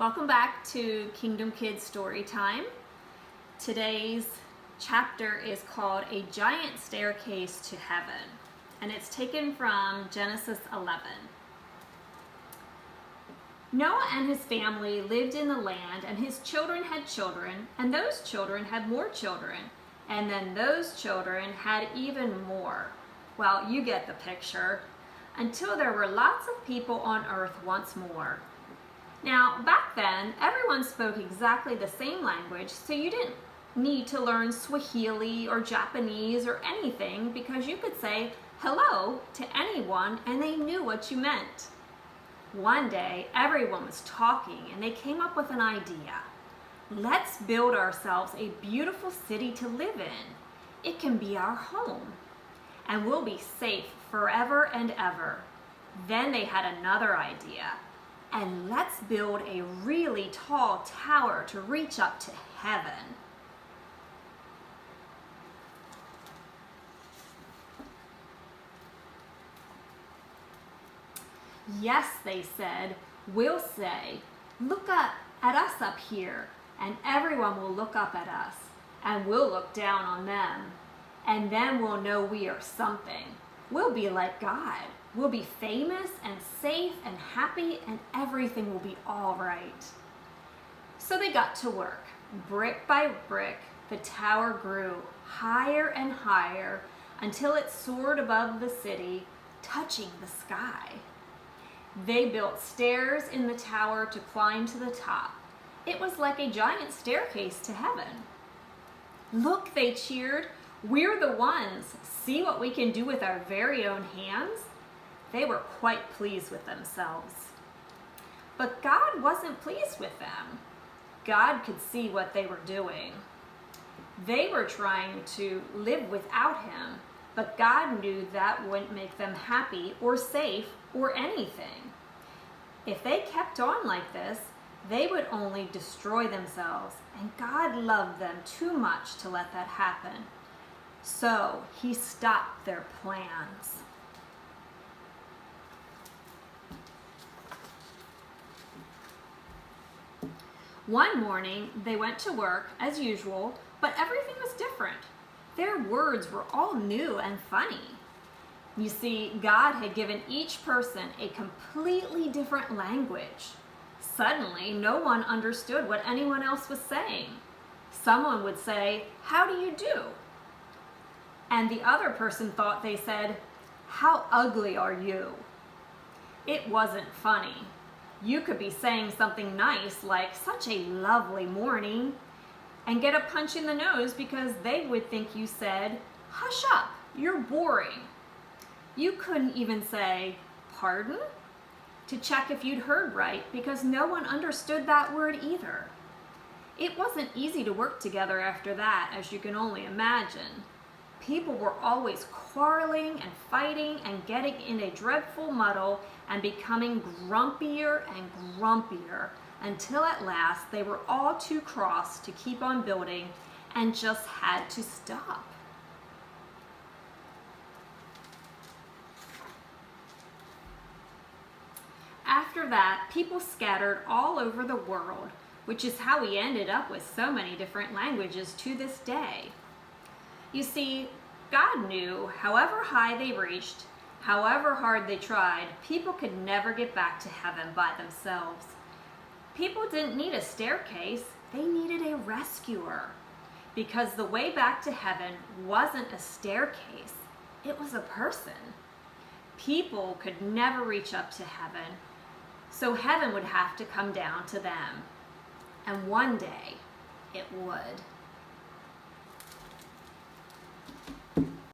Welcome back to Kingdom Kids Story Time. Today's chapter is called A Giant Staircase to Heaven, and it's taken from Genesis 11. Noah and his family lived in the land, and his children had children, and those children had more children, and then those children had even more. Well, you get the picture. Until there were lots of people on earth once more. Now, back then, everyone spoke exactly the same language, so you didn't need to learn Swahili or Japanese or anything, because you could say hello to anyone and they knew what you meant. One day, everyone was talking and they came up with an idea. Let's build ourselves a beautiful city to live in. It can be our home, and we'll be safe forever and ever. Then they had another idea. And let's build a really tall tower to reach up to heaven. Yes, they said, we'll say, look up at us up here, and everyone will look up at us, and we'll look down on them, and then we'll know we are something. We'll be like God. We'll be famous and safe and happy, and everything will be all right. So they got to work. Brick by brick, the tower grew higher and higher until it soared above the city, touching the sky. They built stairs in the tower to climb to the top. It was like a giant staircase to heaven. Look, they cheered. We're the ones. See what we can do with our very own hands? They were quite pleased with themselves. But God wasn't pleased with them. God could see what they were doing. They were trying to live without Him, but God knew that wouldn't make them happy or safe or anything. If they kept on like this, they would only destroy themselves, and God loved them too much to let that happen. So He stopped their plans. One morning, they went to work as usual, but everything was different. Their words were all new and funny. You see, God had given each person a completely different language. Suddenly, no one understood what anyone else was saying. Someone would say, "How do you do?" And the other person thought they said, "How ugly are you?" It wasn't funny. You could be saying something nice like, "Such a lovely morning," and get a punch in the nose because they would think you said, "Hush up, you're boring." You couldn't even say, "Pardon?" to check if you'd heard right, because no one understood that word either. It wasn't easy to work together after that, as you can only imagine. People were always quarreling and fighting and getting in a dreadful muddle and becoming grumpier and grumpier until at last they were all too cross to keep on building and just had to stop. After that, people scattered all over the world, which is how we ended up with so many different languages to this day. You see, God knew however high they reached, however hard they tried, people could never get back to heaven by themselves. People didn't need a staircase, they needed a rescuer. Because the way back to heaven wasn't a staircase, it was a person. People could never reach up to heaven, so heaven would have to come down to them. And one day, it would.